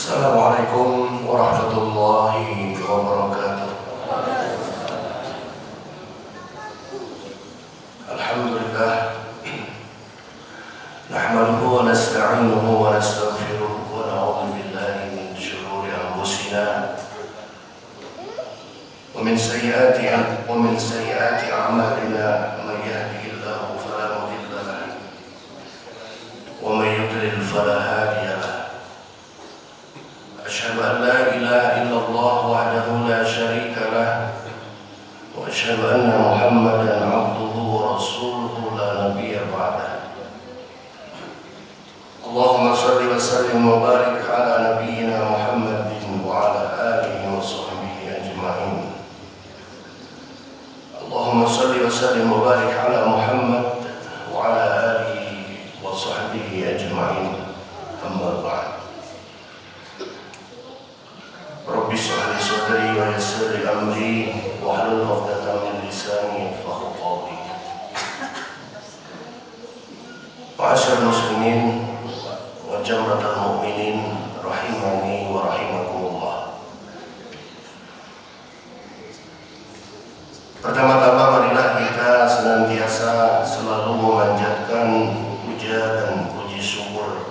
Assalamualaikum warahmatullahi wabarakatuh. Alhamdulillah, nahmaduhu wa nasta'inuhu wa nastaghfiruh wa na'udzu billahi min shururi anfusina wa min sayyiati a'malina. Man yahdihillahu fala mudilla lahu wa man yudlil fala hadiya lahu. أشهد أن لا إله إلا الله وحده لا شريك له وأشهد أن محمدا عبده ورسوله لا نبي بعده. اللهم صل وسلم وبارك على نبينا محمد وعلى آله وصحبه أجمعين. اللهم صل وسلم وبارك على محمد وعلى آله وصحبه أجمعين. أما بعد. Rabbi shrah li sadri wa yassir li amri wahlul 'uqdatam min lisani yafqahu qawli. Ma'asyiral muslimin wa jamratul mu'minin rahimani wa rahimakumullah. Pertama-tama marilah kita senantiasa selalu memanjatkan puja dan puji syukur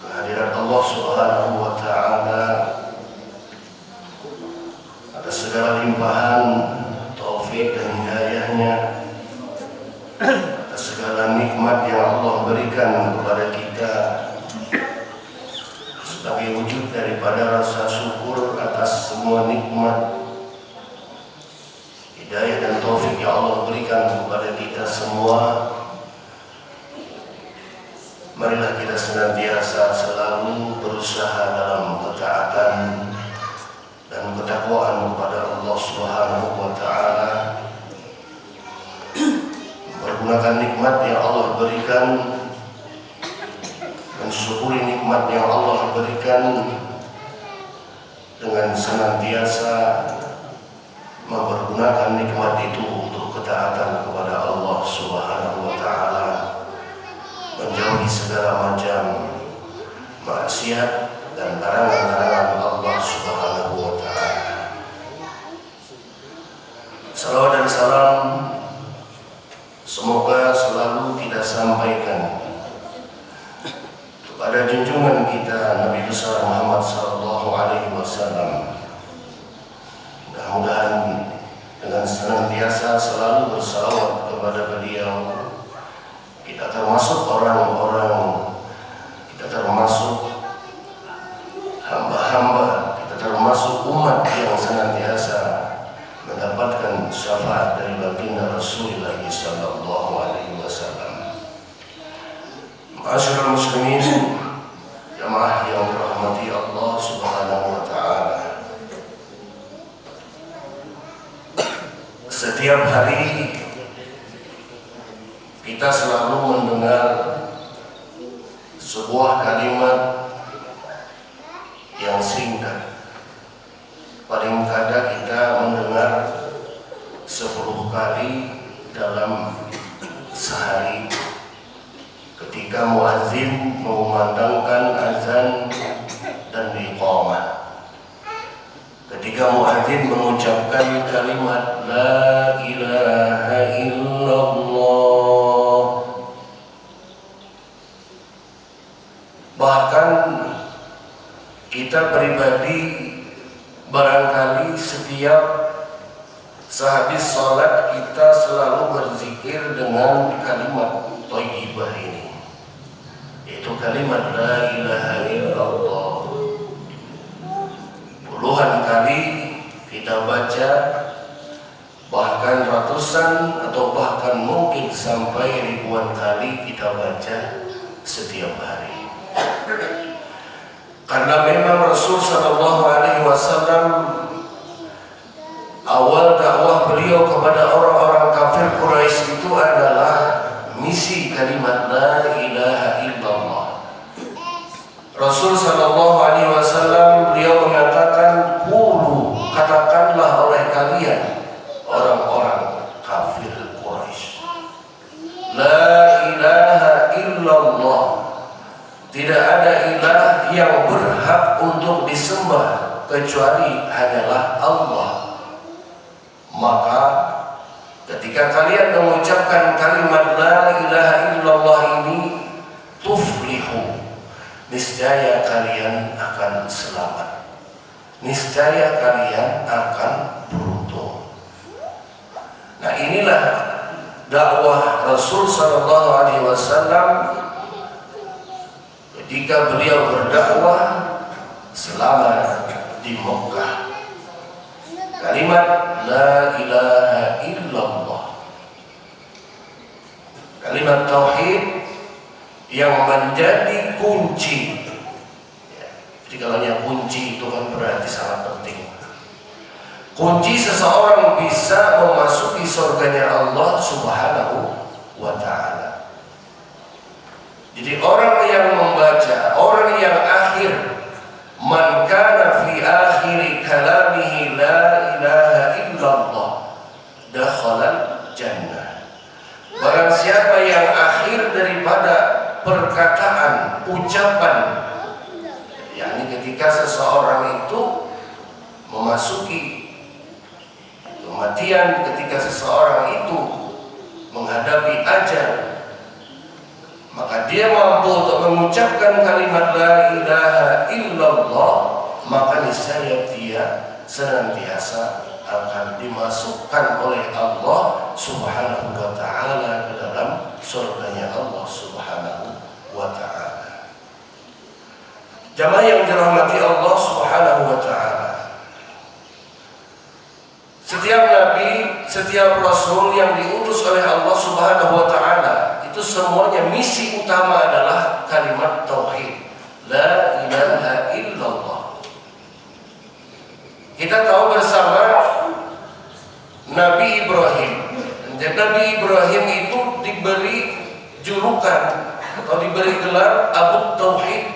kehadirat Allah Subhanahu wa ta'ala atas segala limpahan taufik dan hidayahnya, atas segala nikmat yang Allah berikan kepada kita sebagai wujud daripada rasa syukur atas semua nikmat hidayah dan taufik yang Allah berikan kepada kita semua. Marilah kita senantiasa selalu berusaha dalam ketaatan dan ketakwaan kepada Allah Subhanahu wa ta'ala, mempergunakan nikmat yang Allah berikan, mensyukuri nikmat yang Allah berikan dengan senantiasa mempergunakan nikmat itu untuk ketaatan kepada Allah Subhanahu wa ta'ala, menjauhi segala macam maksiat dan larangan-larangan Allah Subhanahu wa ta'ala. Salawat dan salam semoga selalu kita sampaikan kepada junjungan kita Nabi besar Muhammad sallallahu alaihi wasallam. Mudah-mudahan dengan senantiasa selalu bersalawat kepada beliau, kita termasuk orang-orang, kita termasuk hamba-hamba, kita termasuk umat yang senantiasa mendapatkan syafaat dari baginda Rasulullah sallallahu alaihi wasallam. Ma'asyiral muslimin, jamaah yang dirahmati Allah Subhanahu wa ta'ala. Setiap hari kita selalu mendengar sebuah kalimat yang singkat. Paling kadang kita mendengar 10 kali dalam sehari ketika muadzin mengumandangkan azan dan iqamah. Ketika muadzin mengucapkan kalimat la ilaha illallah. Bahkan kita pribadi barangkali setiap sehabis sholat kita selalu berzikir dengan kalimat thayyibah ini, yaitu kalimat la ilaha illallah. Puluhan kali kita baca, bahkan ratusan atau bahkan mungkin sampai ribuan kali kita baca setiap hari. Karena memang Rasul sallallahu alaihi wasallam awal dakwah beliau kepada orang-orang kafir Quraisy itu adalah misi kalimat la ilaha illallah. Rasul sallallahu alaihi wasallam beliau mengatakan, "Qulu, katakanlah oleh kalian orang-orang kafir Quraisy, la ilaha illallah, tidak ada ilah yang berhak berhak untuk disembah kecuali hanyalah Allah. Maka ketika kalian mengucapkan kalimat la ilaha illallah ini, tuflihu, niscaya kalian akan selamat, niscaya kalian akan beruntung. Nah, inilah dakwah Rasul sallallahu alaihi wasallam ketika beliau berdakwah selama di Mekah. Kalimat la ilaha illallah, kalimat tauhid yang menjadi kunci. Jadi kalau yang kunci itu kan berarti sangat penting. Kunci seseorang bisa memasuki surganya Allah Subhanahu wa ta'ala. Jadi orang yang membaca, orang yang akhir, man kana fi akhiri kalamihi la ilaha illallah dakhalal jannah. Barang siapa yang akhir daripada perkataan, ucapan, yakni ketika seseorang itu memasuki kematian, ketika seseorang itu menghadapi ajal, maka dia mampu untuk mengucapkan kalimat la ilaha illallah, maka niscaya dia senantiasa akan dimasukkan oleh Allah Subhanahu wa ta'ala ke dalam surganya Allah Subhanahu wa ta'ala. Jamaah yang dirahmati Allah Subhanahu wa ta'ala, setiap nabi, setiap rasul yang diutus oleh Allah Subhanahu wa ta'ala itu semuanya misi utama adalah kalimat tauhid, la ilaha illallah. Kita tahu bersama Nabi Ibrahim. Dan Nabi Ibrahim itu diberi julukan atau diberi gelar Abu Tauhid.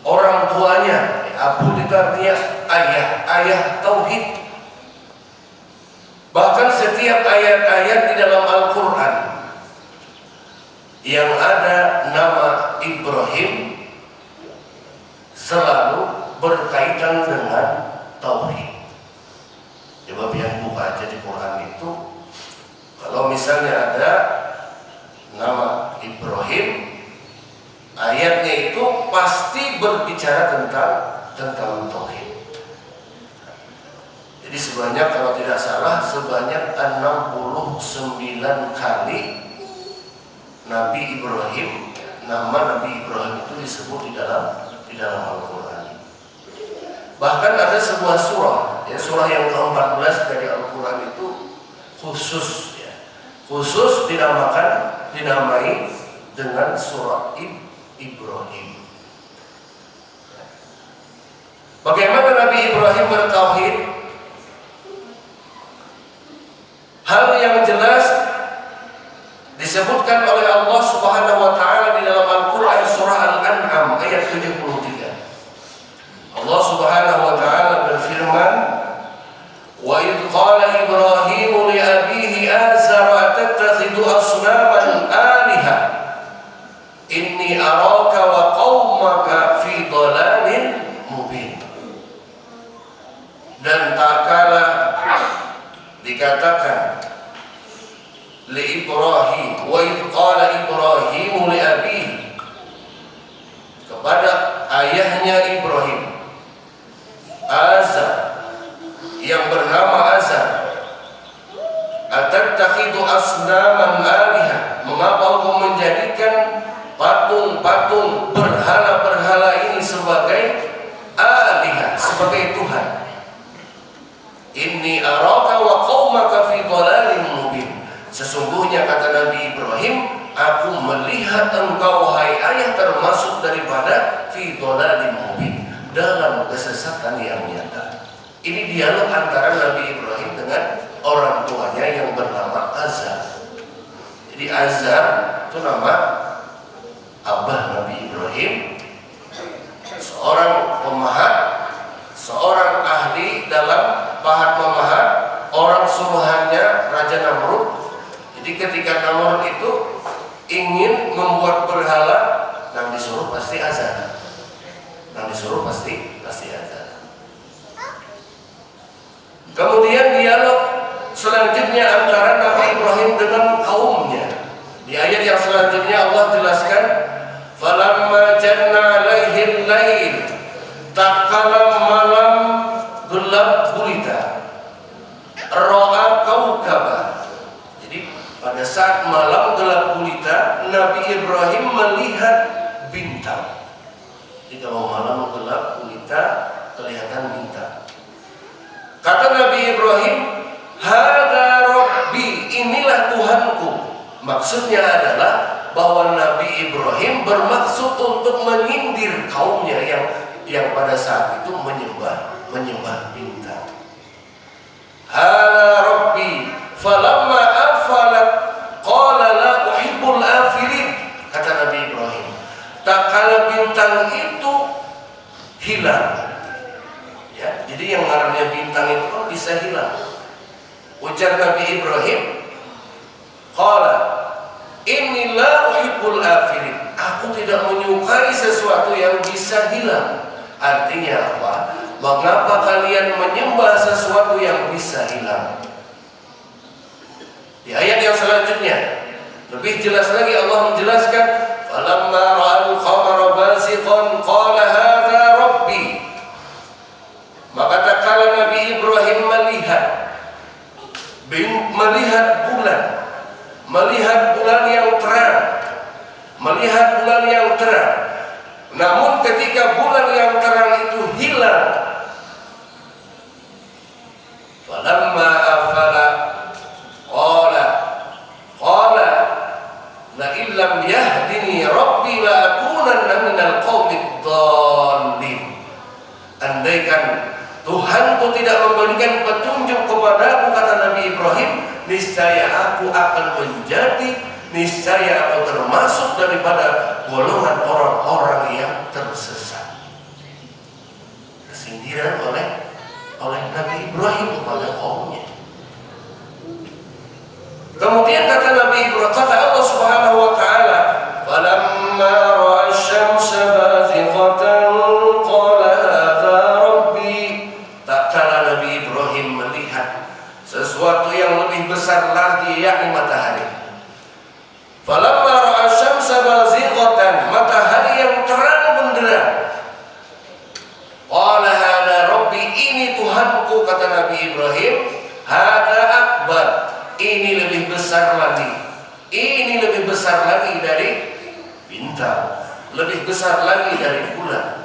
Orang tuanya, Abu itu artinya ayah Tauhid. Bahkan setiap ayat-ayat di dalam Al-Quran yang ada nama Ibrahim selalu berkaitan dengan tauhid. Coba yang buka aja di Quran itu, kalau misalnya ada nama Ibrahim, ayatnya itu pasti berbicara tentang tauhid. Jadi sebanyak, kalau tidak salah, sebanyak 69 kali Nabi Ibrahim, nama Nabi Ibrahim itu disebut di dalam Al-Quran. Bahkan ada sebuah surah, ya, surah yang ke-14 dari Al-Quran itu khusus, ya, khusus dinamai dengan surah Ibrahim. Bagaimana Nabi Ibrahim bertauhid? Hal yang jelas disebutkan oleh Allah Subhanahu wa ta'ala di dalam Al-Quran surah Al-An'am ayat 73. Allah Subhanahu wa ta'ala berfirman, wa idh qala Ibrahim li abihi azara atattakhidhu asnaman aliha inni araka wa qaumaka fi dhalalin mubin. Dan tak kala dikatakan li Ibrahim, wa idh qala Ibrahim li abihi, kepada ayahnya Ibrahim, Azar, yang bernama Azar, atattakhidhu asnaman aliha, mengapa engkau menjadikan patung-patung berhala-berhala ini sebagai aliha, sebagai Tuhan? Inni araka wa qaumaka fi dhalalin mubin. Sesungguhnya kata Nabi Ibrahim, aku melihat engkau wahai ayah termasuk daripada fi dhalalin mubin, dalam kesesatan yang nyata. Ini dialog antara Nabi Ibrahim dengan orang tuanya yang bernama Azar. Jadi Azar itu nama abah Nabi Ibrahim, seorang pemahat, seorang ahli dalam pahat memahat, orang suruhannya Raja Namrud. Jadi ketika Namrud itu ingin membuat berhala, yang disuruh pasti Azar. Yang disuruh pasti ada. Kemudian dialog selanjutnya antara Nabi Ibrahim dengan kaumnya. Di ayat yang selanjutnya Allah jelaskan, falamma janna alaihil lail, tatkala malam gelap gulita, ra'a kaukaba. Jadi pada saat malam gelap gulita, Nabi Ibrahim melihat bintang. Jadi kalau malam gelap gulita kelihatan bintang. Kata Nabi Ibrahim, hada Rabbi, inilah Tuhanku. Maksudnya adalah bahwa Nabi Ibrahim bermaksud untuk menyindir kaumnya yang pada saat itu menyembah bintang. Hada Rabbi, falamma afalat qala la uhibbul afilin. Kata Nabi Ibrahim, tak kala bintang itu hilang. Ya, jadi yang namanya bintang itu bisa hilang. Ujar Nabi Ibrahim, qala inni la uhibbul afilin. Aku tidak menyukai sesuatu yang bisa hilang. Artinya apa? Mengapa kalian menyembah sesuatu yang bisa hilang? Di ayat yang selanjutnya lebih jelas lagi Allah menjelaskan, falamma ra'al qamara baziqan qala hadza rabbi. Maka tatkala Nabi Ibrahim melihat bulan yang terang, namun ketika bulan yang terang itu hilang, falamma afala qala la illam yahdini rabbi la akunanna minal qaumid dhalin. Andaikan Tuhanku tidak memberikan petunjuk kepadaku, kata Nabi Ibrahim, niscaya aku termasuk daripada golongan orang-orang yang tersesat. Kesindiran oleh Nabi Ibrahim kepada kaumnya. Kemudian kata Nabi Ibrahim, kata Allah Subhanahu wa taala, falamma ra'a asy-syamsa bazighatan qala hadza rabbi. Tatkala Nabi Ibrahim melihat sesuatu yang lebih besar lagi, yakni matahari. Falamma ra'a asy-syamsa bazighatan, matahari yang terang benderang. Qala hadza rabbi, ini Tuhanku, kata Nabi Ibrahim. Hadza akbar, ini lebih besar lagi. Ini lebih besar lagi dari bintang, lebih besar lagi dari bulan.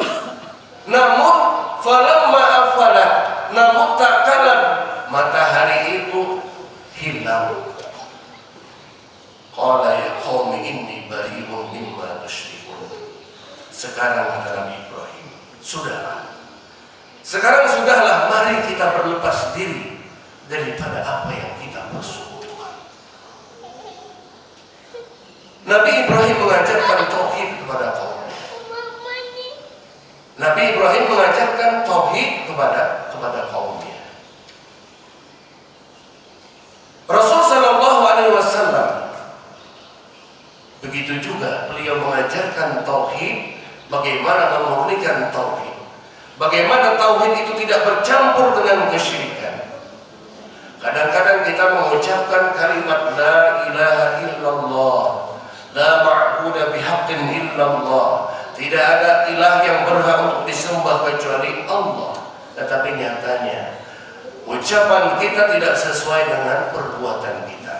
Namun falamma afalat, namun tak kala matahari itu hilang. Qala ya qaumi inni bari'un mimma tusyrikun. Sekarang kata Nabi Ibrahim, sudahlah, mari kita berlepas diri daripada apa yang kita persekutukan. Nabi Ibrahim mengajarkan tauhid kepada kaumnya. Nabi Ibrahim mengajarkan tauhid kepada kaumnya. Rasul sallallahu alaihi wasallam begitu juga, beliau mengajarkan tauhid, bagaimana memurnikan tauhid. Bagaimana tauhid itu tidak bercampur dengan kesyirikan. Kadang-kadang kita mengucapkan kalimat la ilaha illallah, la ma'budu bihaqqin illallah. Tidak ada ilah yang berhak untuk disembah kecuali Allah. Tetapi nyatanya ucapan kita tidak sesuai dengan perbuatan kita.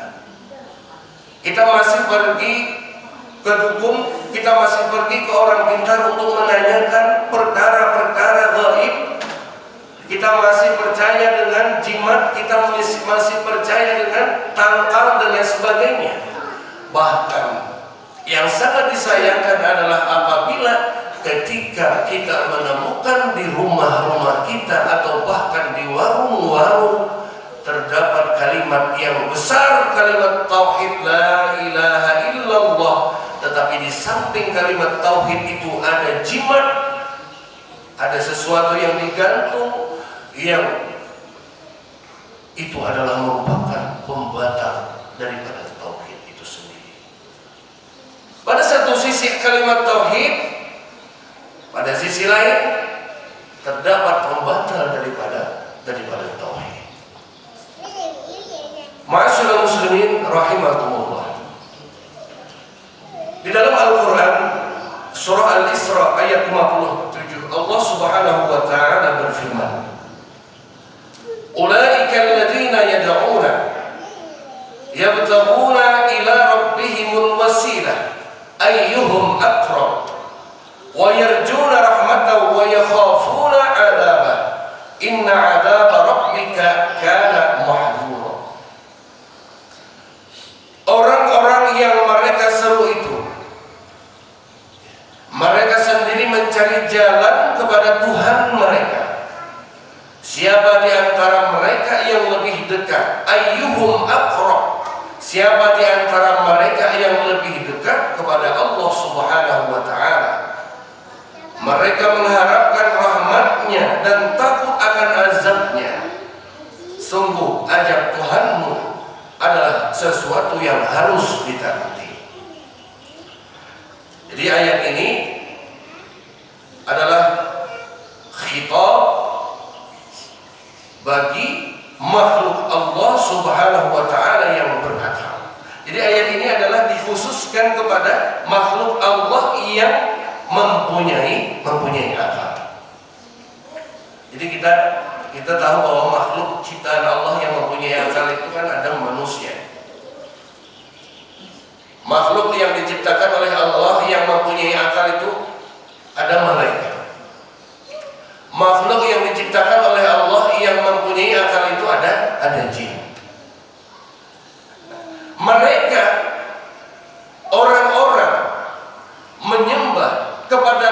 Kita masih pergi ke dukun, kita masih pergi ke orang pintar untuk menanyakan perkara-perkara gaib. Kita masih percaya dengan jimat, kita masih percaya dengan tangkal dan lain sebagainya. Bahkan yang sangat disayangkan adalah apabila ketika kita menemukan di rumah-rumah kita atau bahkan di warung-warung terdapat kalimat yang besar, kalimat tauhid la ilaha illallah, tetapi di samping kalimat tauhid itu ada jimat, ada sesuatu yang digantung, yang itu adalah merupakan pembatal daripada tauhid itu sendiri. Pada satu sisi kalimat tauhid, pada sisi sisi lain terdapat pembatal daripada tauhid. Ma'asyiral muslimin rahimakumullah. Di dalam Al-Qur'an surah Al-Isra ayat 57 Allah Subhanahu wa taala berfirman, "Ulaika alladziina yad'una yabtaghuna ila rabbihimul wasilah ayyuhum aqrab wa yarjuna rahmatahu wa yakhafuna 'adzabah inna 'adzaba rabbika kana mahdhura." Orang-orang yang mereka seru itu, mereka sendiri mencari jalan kepada Tuhan mereka. Siapa di antara mereka yang lebih dekat? Ayyuhum aqrab. Siapa di antara mereka yang lebih dekat kepada Allah Subhanahu wa taala? Mereka mengharapkan rahmat-Nya dan takut akan azab-Nya. Sungguh azab Tuhanmu adalah sesuatu yang harus ditakuti. Jadi ayat ini adalah khitab bagi makhluk Allah Subhanahu wa taala yang berakal. Jadi ayat ini adalah dikhususkan kepada makhluk Allah yang mempunyai akal. Jadi kita tahu bahwa makhluk ciptaan Allah yang mempunyai akal itu kan ada manusia. Makhluk yang diciptakan oleh Allah yang mempunyai akal itu ada malaikat. Makhluk yang diciptakan oleh Allah yang mempunyai akal itu ada jin. Mereka orang-orang menyembah kepada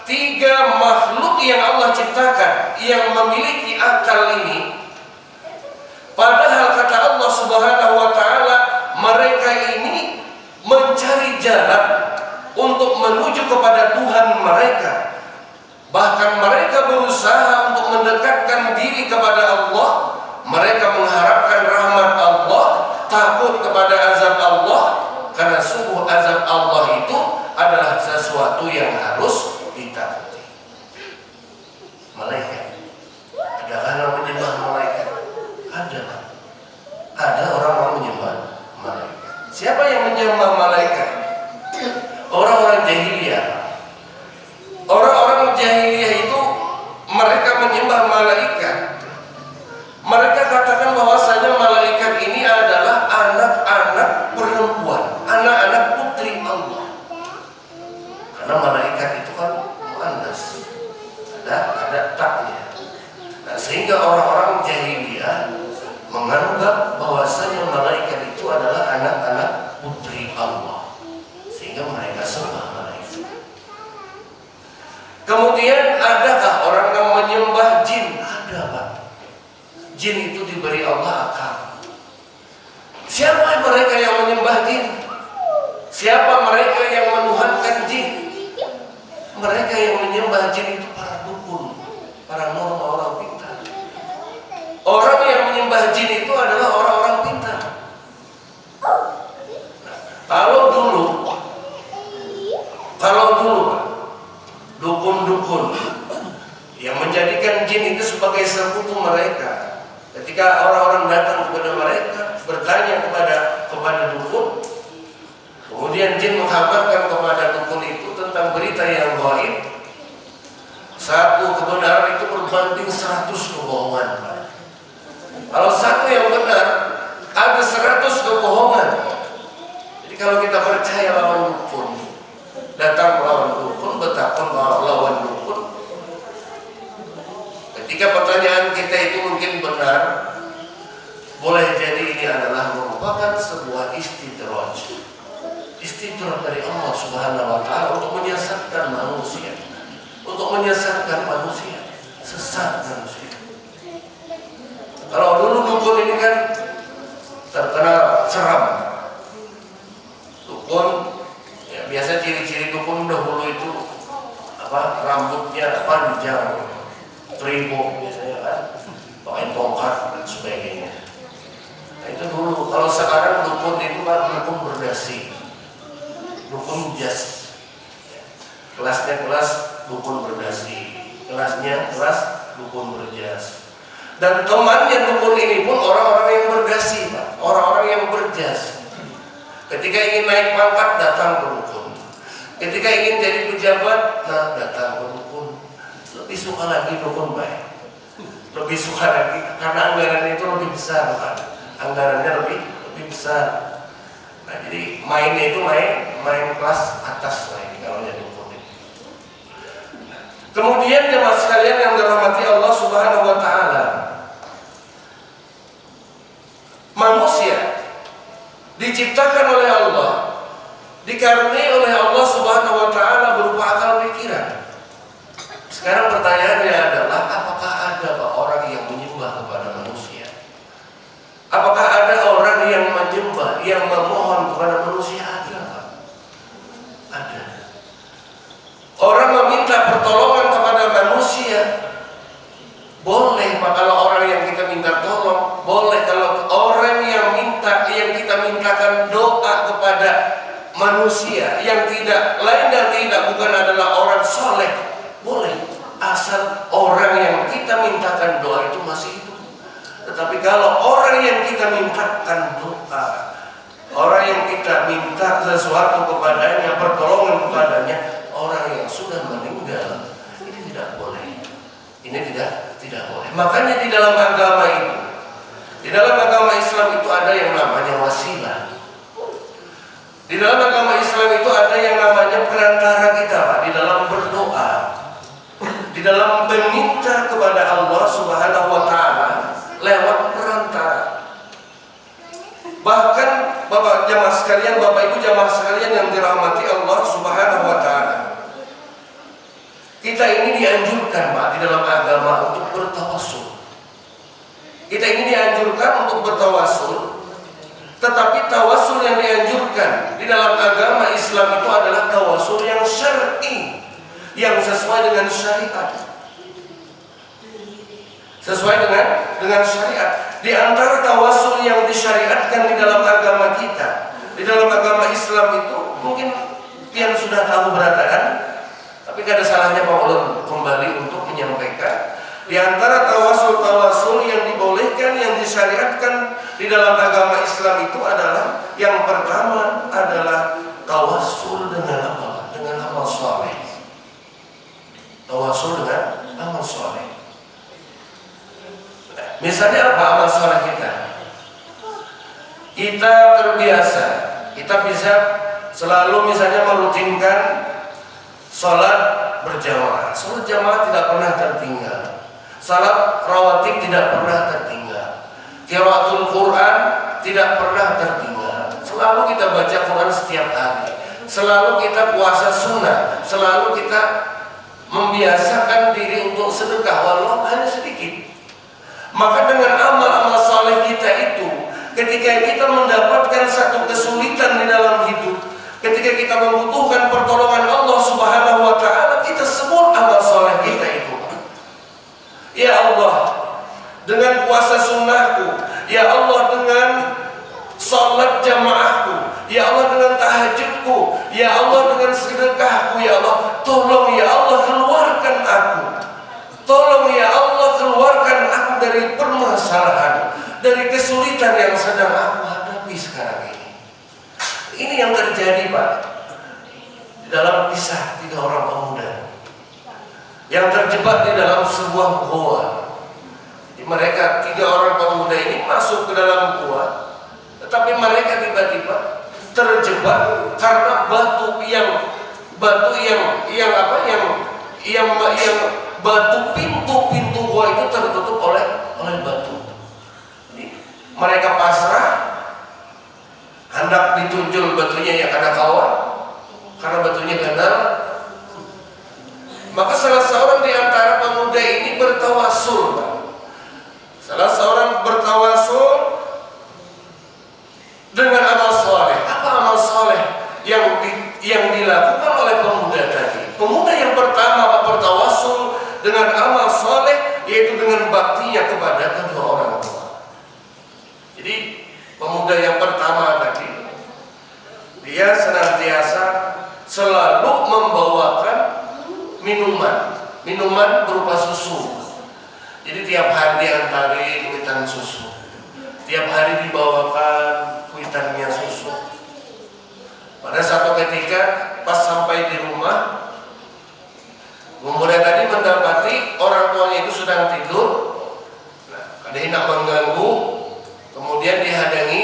tiga makhluk yang Allah ciptakan yang memiliki akal ini. Padahal kata Allah Subhanahu wa taala, mereka ini mencari jalan untuk menuju kepada Tuhan mereka. Bahkan mereka berusaha untuk mendekatkan diri kepada Allah. Mereka mengharapkan rahmat Allah, takut kepada azab Allah, karena sungguh azab Allah itu adalah sesuatu yang harus ditakuti. Malaikat, adakah yang menyembah malaikat? Ada. Ada orang-orang menyembah malaikat. Siapa yang menyembah malaikat? Orang-orang jahiliyah. Orang-orang jahiliyah itu mereka menyembah malaikat. Mereka katakan bahwasanya malaikat ini adalah anak-anak perempuan, anak-anak putri Allah. Karena malaikat itu kan muannas, ada taknya. Nah, sehingga orang-orang jahiliyah menganggap bahwasanya malaikat itu adalah anak-anak putri Allah, sehingga mereka sembah malaikat. Kemudian adakah orang yang menyembah jin? Ada, Pak. Jin itu diberi Allah akal. Siapa mereka yang menyembah jin? Siapa mereka yang menuhankan jin? Mereka yang menyembah jin itu para dukun, para norma, orang pintar. Orang yang menyembah jin itu adalah orang-orang pintar. Kalau dulu dukun-dukun yang menjadikan jin itu sebagai sekutu mereka. Ketika orang-orang datang kepada mereka bertanya kepada dukun, kemudian jin mengkabarkan kepada dukun itu tentang berita yang gaib. Satu kebenaran itu berbanding 100 kebohongan. Kalau satu yang benar, ada 100 kebohongan. Jadi kalau kita percaya lawan dukun, datang melawan dukun, bertakon lawan dukun, ketika pertanyaan kita itu mungkin benar, boleh jadi ini adalah merupakan sebuah istidraj dari Allah Subhanahu wa taala untuk menyesatkan manusia, sesat manusia. Kalau dulu dukun ini kan terkenal seram. Dukun, ya, biasa ciri-ciri dukun dahulu itu rambutnya panjang, tribok biasanya kan, pakai tongkat dan sebagainya. Nah, itu dulu. Kalau sekarang dukun itu kan dukun berdasi, dukun jas. Kelasnya kelas dukun berdasi, kelasnya kelas dukun berjas. Dan temannya dukun ini pun orang-orang yang berdasi, Pak. Orang-orang yang berjas. Ketika ingin naik pangkat, datang ke dukun. Ketika ingin jadi pejabat, nah datang ke dukun. Lebih suka lagi dukun baik. Lebih suka lagi karena anggarannya itu lebih besar, Pak. Anggarannya lebih besar. Nah, jadi mainnya itu main kelas atas lah ini kalau jadi dukun. Kemudian jemaah sekalian yang dirahmati Allah Subhanahu wa taala. Manusia diciptakan oleh Allah, dikaruniai oleh Allah Subhanahu wa taala berupa akal pikiran. Sekarang pertanyaannya adalah apakah ada orang yang menyembah kepada manusia? Apakah ada orang yang menyembah, yang memohon kepada manusia? Ada. Orang meminta pertolongan kepada manusia, boleh Pak. Kalau orang yang kita minta tolong, boleh. Kalau orang yang kita mintakan doa kepada manusia yang tidak lain dan tidak bukan adalah orang soleh, boleh, asal orang yang kita mintakan doa itu masih hidup. Tetapi kalau orang yang kita mintakan doa, orang yang kita minta sesuatu kepadanya, pertolongan kepadanya, orang yang sudah meninggal, ini tidak boleh. Ini tidak boleh. Makanya di dalam agama itu, di dalam agama Islam itu ada yang namanya wasilah. Di dalam agama Islam itu ada yang namanya perantara kita, Pak, di dalam berdoa, di dalam meminta kepada Allah Subhanahu wa taala lewat perantara. Bahkan Bapak jamaah sekalian, Bapak Ibu jamaah sekalian yang dirahmati Allah Subhanahu wa taala, kita ini dianjurkan, Pak, di dalam agama untuk bertawassul. Kita ini dianjurkan untuk bertawassul, tetapi tawassul yang dianjurkan di dalam agama Islam itu adalah tawassul yang syar'i, yang sesuai dengan syariat. Sesuai dengan syariat. Di antara tawassul yang disyariatkan di dalam agama kita, di dalam agama Islam itu, mungkin yang sudah tahu berataan, tapi tidak ada salahnya Pak Ulun kembali untuk menyampaikan. Di antara tawassul yang dibolehkan, yang disyariatkan di dalam agama Islam itu adalah, yang pertama adalah tawassul dengan apa? Dengan amal soleh. Tawassul dengan amal soleh. Misalnya apa amal soleh kita? Kita terbiasa, kita bisa selalu misalnya merutinkan sholat berjamaah. Sholat jamaah tidak pernah tertinggal. Salat rawatib tidak pernah tertinggal. Qiraatul Quran tidak pernah tertinggal. Selalu kita baca Quran setiap hari. Selalu kita puasa sunnah. Selalu kita membiasakan diri untuk sedekah walau hanya sedikit. Maka dengan amal-amal saleh kita itu, ketika kita mendapatkan satu kesulitan di dalam hidup, ketika kita membutuhkan pertolongan Allah Subhanahu wa taala, kita sebut amal saleh kita itu. Ya Allah, dengan puasa sunnahku, ya Allah dengan salat jamaahku, ya Allah dengan tahajudku, ya Allah dengan sedekahku, ya Allah, tolong ya Allah keluarkan aku. Tolong ya Allah keluarkan aku dari permasalahan, dari kesulitan yang sedang aku hadapi sekarang ini. Ini yang terjadi, Pak, di dalam kisah 3 orang pemuda yang terjebak di dalam sebuah goa. Mereka 3 orang pemuda ini masuk ke dalam goa, tetapi mereka tiba-tiba terjebak karena batu pintu goa itu tertutup oleh batu. Jadi, mereka pasrah, hendak ditunjul batunya yang ada kawan, karena batunya gagal. Maka salah seorang di antara pemuda ini bertawassul. Salah seorang bertawassul dengan amal soleh. Apa amal soleh yang dilakukan oleh pemuda tadi? Pemuda yang pertama bertawassul dengan amal soleh, yaitu dengan baktinya kepada kedua orang tua. Jadi pemuda yang pertama tadi, dia senantiasa selalu membawakan minuman berupa susu. Jadi tiap hari diantari kuitan susu, tiap hari dibawakan kuitannya susu. Pada satu ketika pas sampai di rumah, pemuda tadi mendapati orang tuanya itu sedang tidur. Ada hendak mengganggu, kemudian dihadangi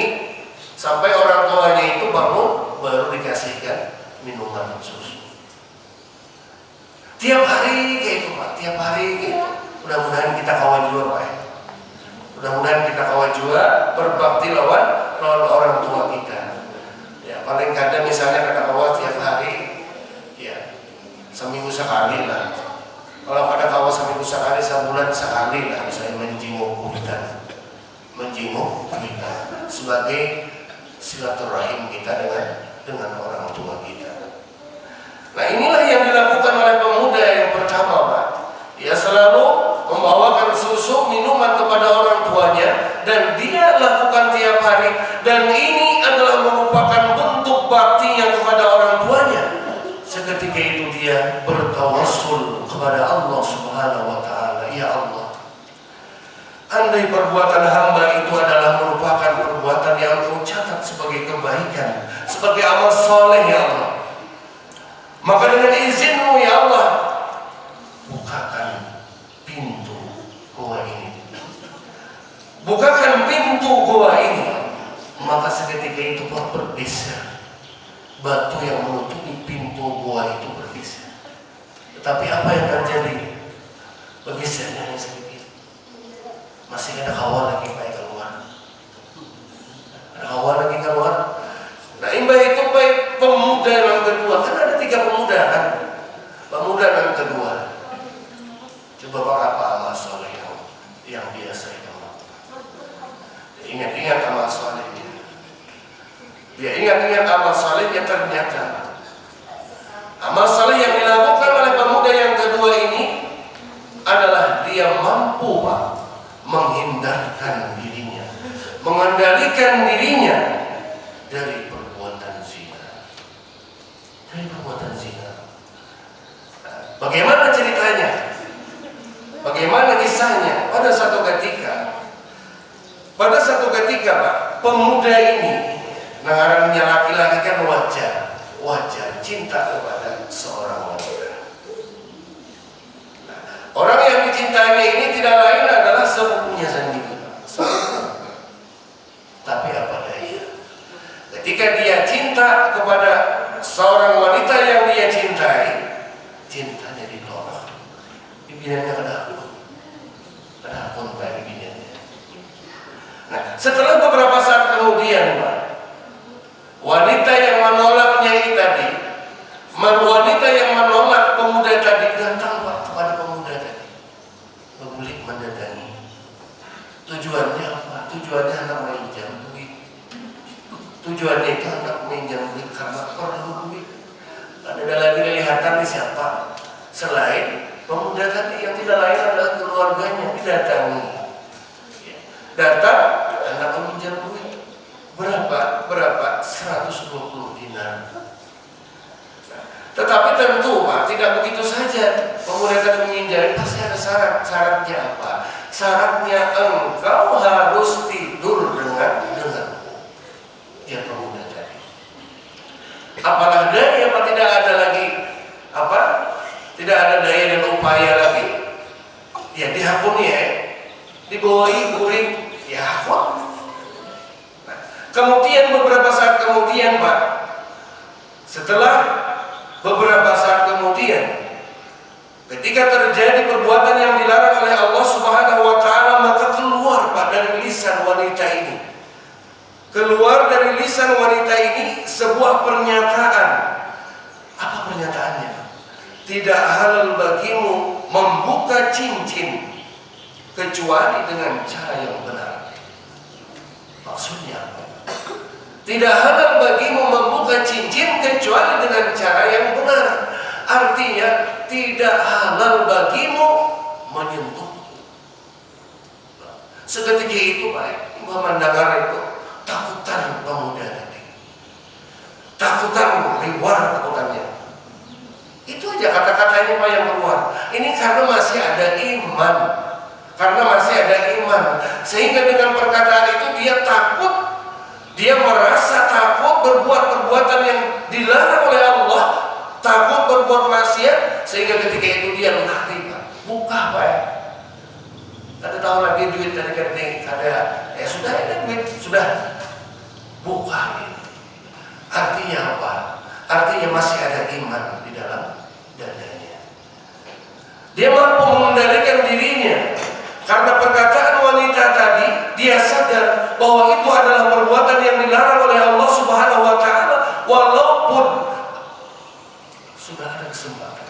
sampai orang tuanya itu bangun, baru dikasihkan minuman susu. Tiap hari kayak itu Pak, tiap hari kayak itu. Mudah-mudahan kita kawal juga Pak ya. Mudah-mudahan kita kawal juga berbakti lawan orang tua kita. Ya paling kadang misalnya kata kawal tiap hari, ya seminggu sekali lah. Kalau pada kawal seminggu sekali, sebulan sekali lah, misalnya menjenguk kita sebagai silaturahim kita dengan orang tua kita. Nah inilah yang dilakukan oleh pemuda yang pertama Pak. Dia selalu membawakan susu minuman kepada orang tuanya dan dia lakukan tiap hari, dan ini adalah merupakan bentuk baktinya kepada orang tuanya. Seketika itu dia bertawassul kepada Allah Subhanahu wa taala, ya Allah, andai perbuatan hamba itu adalah merupakan perbuatan yang Engkau catat sebagai kebaikan, sebagai amal soleh ya Allah, maka dengan izin-Mu ya Allah, bukakan pintu gua ini. Bukakan pintu gua ini. Maka seketika itu bergeser. Batu yang menutupi pintu gua itu bergeser. Tetapi apa yang terjadi? Bergesernya hanya sedikit. Masih ada hawa lagi keluar. Ada hawa lagi keluar. Nah imbah itu baik pemuda yang kedua. Kan ada 3 pemuda kan. Pemuda yang kedua. Coba Pak apa amal soleh yang biasa itu. Ingat-ingat amal solehnya. Dia ingat-ingat amal solehnya, ternyata amal soleh yang dilakukan oleh pemuda yang kedua ini adalah dia mampu Pak menghindarkan dirinya, mengendalikan dirinya dari perbuatan zina. Bagaimana ceritanya? Bagaimana kisahnya? Pada satu ketika Pak, pemuda ini, ngarannya laki-laki kan wajar cinta kepada seorang wanita. Nah, orang yang dicintainya ini tidak lain adalah sepupunya sendiri. Tapi apa daya? Ketika dia cinta kepada seorang wanita yang dia cintai, cintanya ditolak. Pimpinannya kenapa Pak pimpinannya? Nah, setelah beberapa saat kemudian Pak, wanita yang menolaknya ini tadi, wanita yang menolak pemuda tadi datang Pak kepada pemuda tadi, membulik mendatangi. Tujuannya apa? Tujuannya hendak meminjam duit. Tujuannya itu hendak meminjam duit karena perlu duit. Ada lagi kelihatan di siapa selain pemuda tadi yang tidak lain adalah keluarganya didatangi. Datang hendak meminjam duit. Berapa? 120 dinar. Tetapi tentu Pak, tidak begitu saja pemuda tadi menginjari, pasti ada syarat. Syaratnya apa? Syaratnya engkau harus tidur denganku. Ya pemuda tadi. Apalah daya Pak, tidak ada lagi apa? Tidak ada daya dan upaya lagi. Ya dihakuni ya. Dibawai guring, ya hakun. Kemudian beberapa saat kemudian Pak, setelah beberapa saat kemudian, ketika terjadi perbuatan yang dilarang oleh Allah Subhanahu wa taala, maka keluar Pak dari lisan wanita ini. Keluar dari lisan wanita ini sebuah pernyataan. Apa pernyataannya? Tidak halal bagimu membuka cincin kecuali dengan cara yang benar. Maksudnya apa? Tidak halal bagimu membuka cincin kecuali dengan cara yang benar. Artinya tidak halal bagimu menyentuh. Seketika itu Pak, mendengar itu takutan pemuda tadi. Takutan, liwar takutannya. Itu aja kata-kata katanya Pak yang keluar. Ini karena masih ada iman. Karena masih ada iman. Sehingga dengan perkataan itu dia takut. Dia merasa takut berbuat perbuatan yang dilarang oleh Allah. Takut berbuat maksiat. Sehingga ketika itu dia lari Pak. Buka Pak ya. Ada tahu lagi duit dari rekening. Ada sudah ada duit. Sudah. Buka. Artinya apa? Artinya masih ada iman di dalam dadanya. Dia mampu mengendalikan dirinya. Karena perkataan wanita tadi, dia sadar bahwa itu adalah perbuatan yang dilarang oleh Allah Subhanahu wa taala, walaupun sudah ada kesempatan.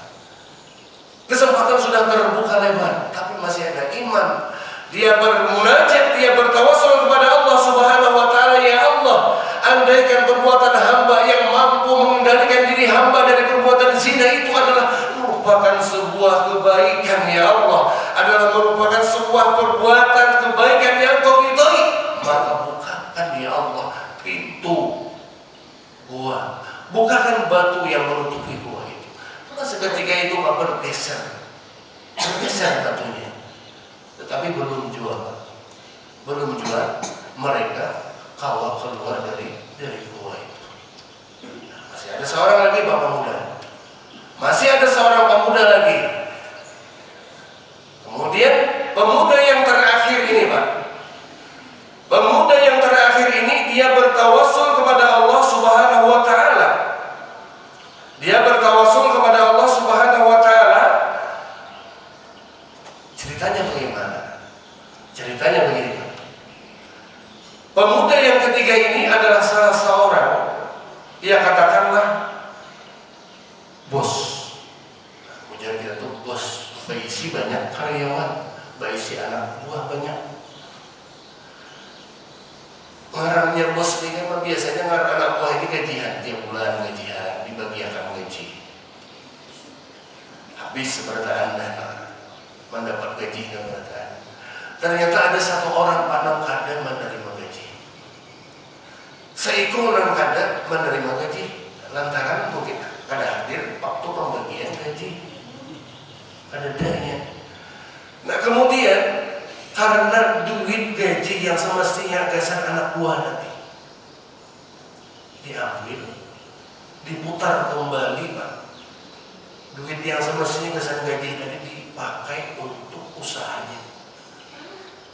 Kesempatan sudah terbuka lebar, tapi masih ada iman. Dia bermunajat, dia bertawassul kepada Allah Subhanahu wa taala, ya Allah, andaikan perbuatan hamba yang mampu mengendalikan diri hamba dari perbuatan zina itu adalah merupakan sebuah kebaikan, ya Allah, adalah merupakan sebuah perbuatan kebaikan yang Kau ridhai, maka bukakan ya Allah pintu gua, bukakan batu yang menutupi gua itu. Maka seketika itu Pak bergeser batunya, tetapi belum jual, mereka kawal keluar dari gua itu. Masih ada seorang lagi bapak muda. Masih ada seorang pemuda lagi. Kemudian pemuda yang terakhir ini Pak. Pemuda yang terakhir ini dia bertawassul kepada Allah Subhanahu wa taala. Dia bertawassul kepada Allah Subhanahu wa taala. Ceritanya bagaimana? Ceritanya begini Pak. Pemuda yang ketiga ini adalah salah seorang, ya katakanlah bos. Kemudian kita tuh bos, berisi banyak karyawan, berisi anak buah banyak. Ngarangnya bos ini kan biasanya ngarang anak buah ini gajian, tiap bulan gajian, dibagikan gaji. Habis seperti Anda mendapat gaji keberatan. Ternyata ada satu orang Pak Kada menerima gaji. Seikut orang Kada menerima gaji lantaran mungkin kada hadir waktu pembagian gaji, ada danya. Nah kemudian karena duit gaji yang semestinya gasan anak buah nanti diambil, diputar kembali Pak. Duit yang semestinya gasan gaji tadi dipakai untuk usahanya,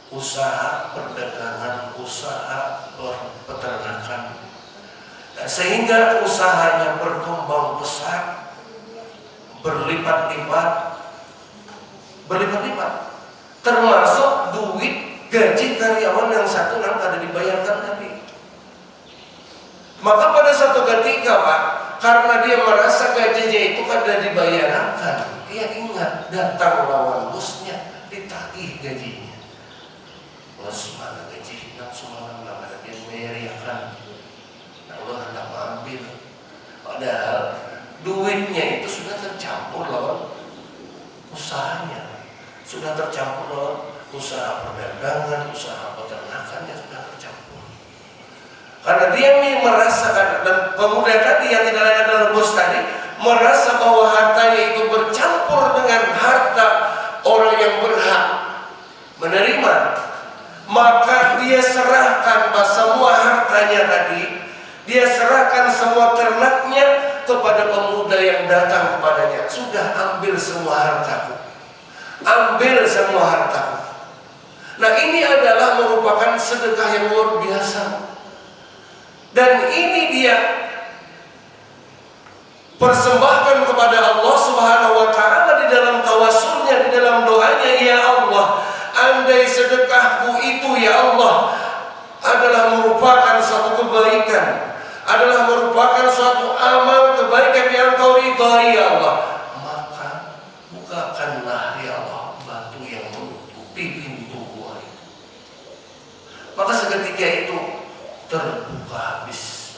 usaha perdagangan, usaha peternakan. Sehingga usahanya berkembang besar, berlipat-lipat, termasuk duit gaji karyawan yang satu yang kada dibayarkan tadi. Maka pada satu ketika Pak, karena dia merasa gajinya itu kada dibayarkan, dia ingat datang lawan bosnya, ditagih gajinya. Bos, mana gaji? Semalam ada dia bayarkan. Allah hendak mengambil, padahal duitnya itu sudah tercampur lawan usahanya, sudah tercampur lawan usaha perdagangan, usaha peternakannya sudah tercampur. Karena dia merasakan, dan pemuda tadi yang tidak lain adalah bos tadi, merasa bahwa hartanya itu bercampur dengan harta orang yang berhak menerima, maka dia serahkan semua hartanya tadi. Dia serahkan semua ternaknya kepada pemuda yang datang kepadanya. Sudah ambil semua hartaku, ambil semua hartaku. Nah ini adalah merupakan sedekah yang luar biasa. Dan ini dia persembahkan kepada Allah Subhanahu wa taala di dalam tawassulnya, di dalam doanya, ya Allah, andai sedekahku itu ya Allah adalah merupakan suatu kebaikan, adalah merupakan suatu amal kebaikan yang Kau ridhai ya Allah, maka bukakanlah ya Allah batu yang menutupi pintu gua itu. Maka seketika itu terbuka habis,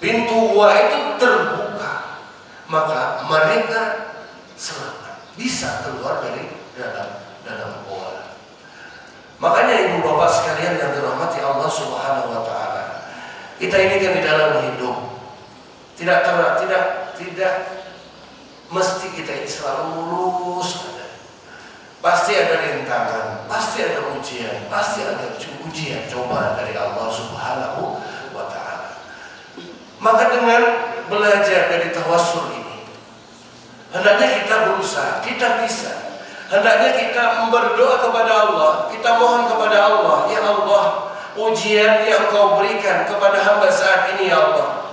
pintu gua itu terbuka, maka mereka selamat, bisa keluar dari dalam gua. Makanya ibu bapak sekalian yang dirahmati Allah Subhanahu wa taala, kita ini kan di dalam hidup tidak mesti kita ini selalu mulus. Pasti ada rintangan, pasti ada ujian, pasti ada ujian cobaan dari Allah Subhanahu wa Ta'ala. Maka dengan belajar dari tawassul ini, hendaknya kita berusaha, kita bisa. Hendaknya kita berdoa kepada Allah, kita mohon kepada Allah, ya Allah, ujian yang Engkau berikan kepada hamba saat ini ya Allah,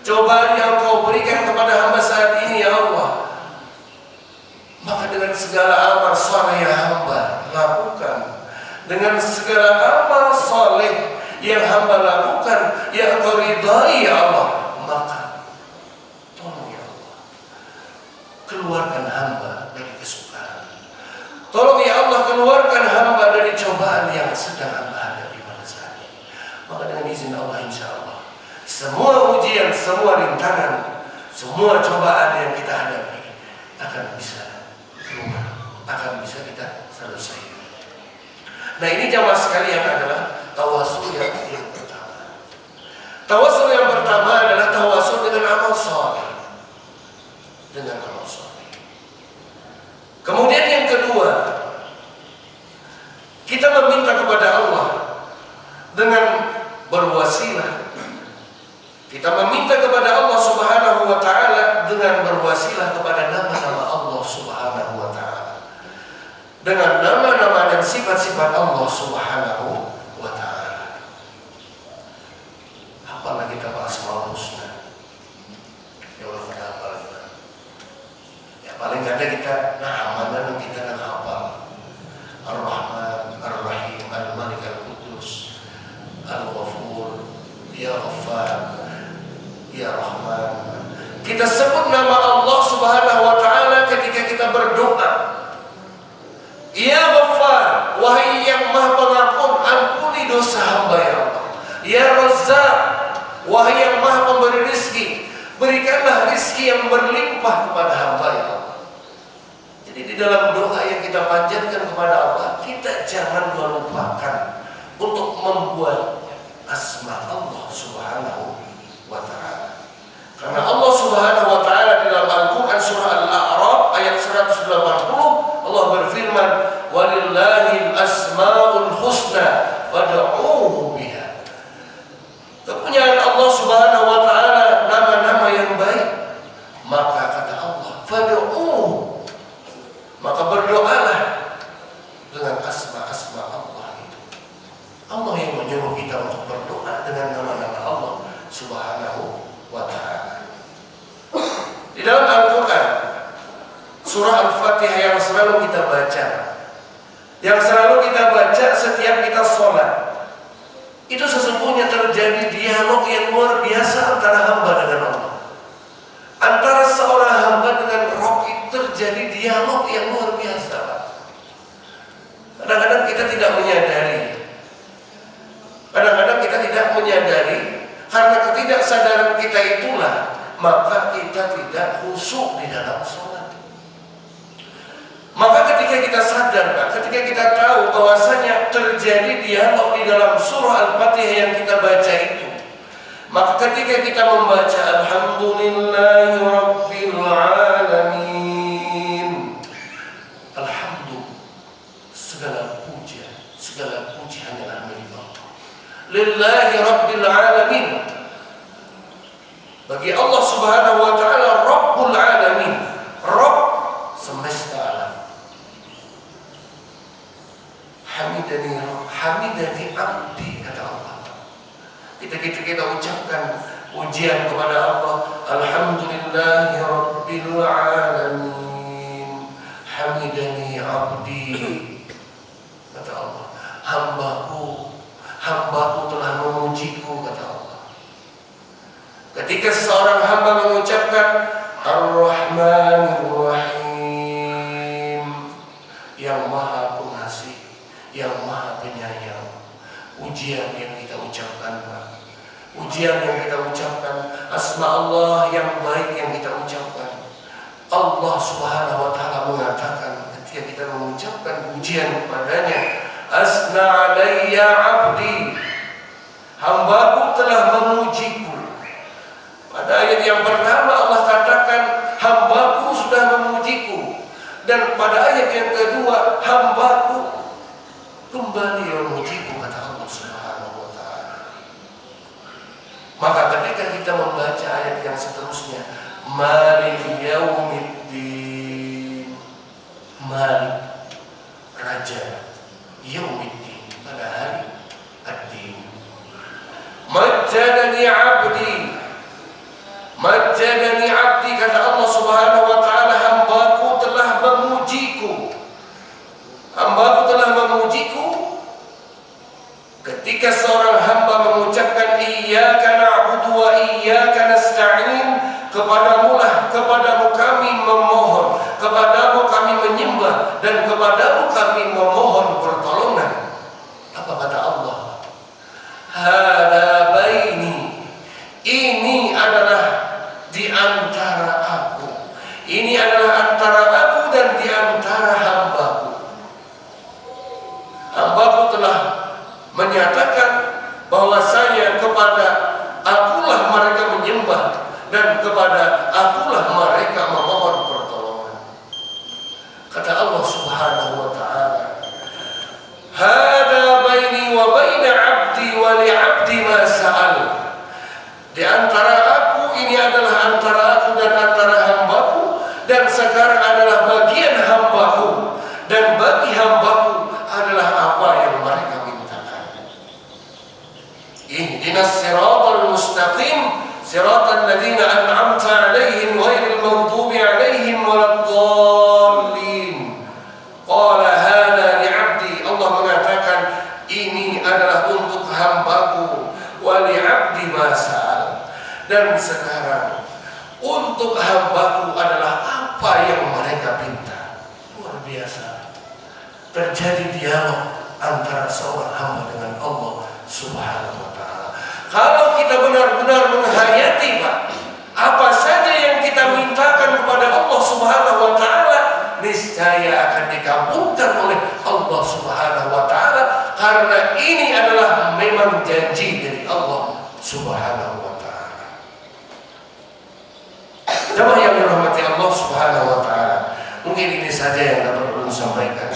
cobaan yang Engkau berikan kepada hamba saat ini ya Allah, maka dengan segala amal soleh yang hamba lakukan, dengan segala amal soleh yang hamba lakukan, yang Engkau ridhai ya Allah, maka tolong ya Allah, keluarkan hamba dari kesukaran. Tolong ya Allah, keluarkan hamba dari cobaan yang sedang hamba hadapi pada saat ini. Maka dengan izin Allah, insya Allah, semua ujian, semua rintangan, semua cobaan yang kita hadapi akan bisa keluar, akan bisa kita selesai. Nah, ini jamaah sekalian adalah tawasul yang pertama. Tawasul yang pertama adalah tawasul dengan amal saleh. Dengan amal saleh. Kemudian yang kedua, kita meminta kepada Allah dengan berwasilah. Kita meminta kepada Allah Subhanahu wa Ta'ala dengan berwasilah kepada nama-nama Allah Subhanahu wa Ta'ala, dengan nama-nama dan sifat-sifat Allah Subhanahu wa Ta'ala. Apalagi kita Asmaul Husna. Ya Allah, kita hafal. Ya paling kadang kita mana kita kan hafal. Ar-Rahman, Ar-Rahim, Al-Malik, Al-Qudus, Al-Ghafur, Ya Ghaffar, Ya Rahman. Kita sebut nama Allah Subhanahu wa Ta'ala ketika kita berdoa. Ya Ghaffar, wahai yang Maha Pengampun, ampuni dosa hamba ya Allah. Ya Razzaq, wahai yang Maha Pemberi rizki, berikanlah rizki yang berlimpah kepada hamba ya Allah. Jadi di dalam doa yang kita panjatkan kepada Allah, kita jangan melupakan untuk membuat asma Allah Subhanahu wa Ta'ala. Karena Allah Subhanahu wa Ta'ala di dalam Al-Quran surah Al-A'raf ayat 180, Allah berfirman, "Walillahil asmaul husna fad'uuhu biha." Kepunyaan Allah Subhanahu wa Ta'ala nama-nama yang baik. Maka kata Allah, "Fad'uuhu." Maka berdoalah dengan asma-asma Allah itu. Allah yang menyuruh kita untuk berdoa dengan nama-nama Allah Subhanahu wa Ta'ala. Di dalam Al-Quran surah Al-Fatihah yang selalu kita baca, yang selalu kita baca setiap kita sholat, itu sesungguhnya terjadi dialog yang luar biasa antara hamba dengan Allah. Antara seorang hamba dengan Rabb itu terjadi dialog yang luar biasa. Kadang-kadang kita tidak menyadari. Kadang-kadang kita tidak menyadari. Karena ketidaksadaran kita itulah, maka kita tidak khusyuk di dalam sholat. Maka ketika kita sadar, ketika kita tahu bahwasanya terjadi dialog di dalam surah Al-Fatihah yang kita baca itu, maka ketika kita membaca Alhamdulillahi Rabbil Alamin, Alhamdulillah, segala puji hanyalah milik Allah. Lillahi Rabbil Alamin, bagi Allah Subhanahu wa Ta'ala Rabbul Alamin, Rabb semesta alam. Hamidani abdi, kata Allah. Kita ucapkan pujian kepada Allah, Alhamdulillahi Rabbil Alamin, hamidani abdi, kata Allah. Hambaku telah memujiku, kata Allah. Ketika seseorang hamba mengucapkan Ar-Rahmanir Rahim, yang maha pengasih, yang maha penyayang, ujian yang kita ucapkan, ujian yang kita ucapkan, asma Allah yang baik yang kita ucapkan. Allah Subhanahu wa Ta'ala mengatakan ketika kita mengucapkan pujian kepadanya, Asna alayya abdi, hambaku telah memujiku. Pada ayat yang pertama Allah katakan hambaku sudah yang kedua, hambaku kembali memujiku, kata Allah Subhanahu wa ta'ala. Maka ketika kita membaca ayat yang seterusnya, Maliki yaumiddin, Malik, Raja, yaumiddin, pada hari ad-din. Majjadani abdi, Majjadani abdi, kata Allah Subhanahu wa ta'ala, hambaku telah memujiku. Hambaku telah memujiku. Ketika seorang hamba mengucapkan iyyaka na'budu wa iyyaka nasta'in, kepadamu kami memohon, kepadamu kami menyembah, dan kepadamu kami memohon pertolongan. Apa kata Allah? Hada baini, ini adalah di antara aku, ini adalah antara aku dan di antara hambaku. Hambaku telah menyatakan bahwasanya kepada akulah mereka menyembah dan kepada akulah mereka memohon pertolongan. Kata Allah Subhanahu wa ta'ala, hada baini wa baina abdi wa li abdi ma sa'al. Di antara aku, ini adalah antara aku dan antara hambaku, dan sekarang adalah bagian hambaku, dan bagi hambaku adalah apa yang mereka mintakan. Ihdinas siratal mustaqim, siratal ladzina an'amta 'alaihim ghairil maghdubi 'alaihim waladdallin. Qala hada li 'abdi, Allah mengatakan ini adalah untuk hambaku, wa li 'abdi ma sa'al, dan sekarang untuk hambaku adalah apa yang mereka minta. Luar biasa. Terjadi dialog antara seorang hamba dengan Allah Subhanahu wa ta'ala. Kalau kita benar-benar menghayati, Pak, apa saja yang kita mintakan kepada Allah Subhanahu wa ta'ala, niscaya akan dikabulkan oleh Allah Subhanahu wa ta'ala, karena ini adalah memang janji dari Allah Subhanahu wa ta'ala. Jemaah yang dirahmati Allah Subhanahu wa ta'ala, mungkin ini saja yang dapat ulun sampaikan.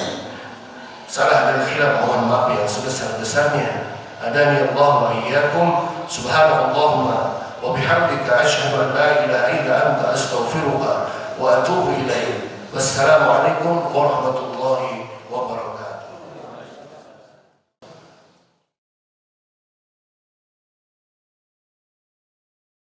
Salah dan khilaf mohon maaf yang sebesar-besarnya. Adani Allah wa iyyakum. Subhanallahumma wa bihamdika asyhadu an la ilaha illa anta astaghfiruka wa atubu ilaik. Wassalamu alaikum warahmatullahi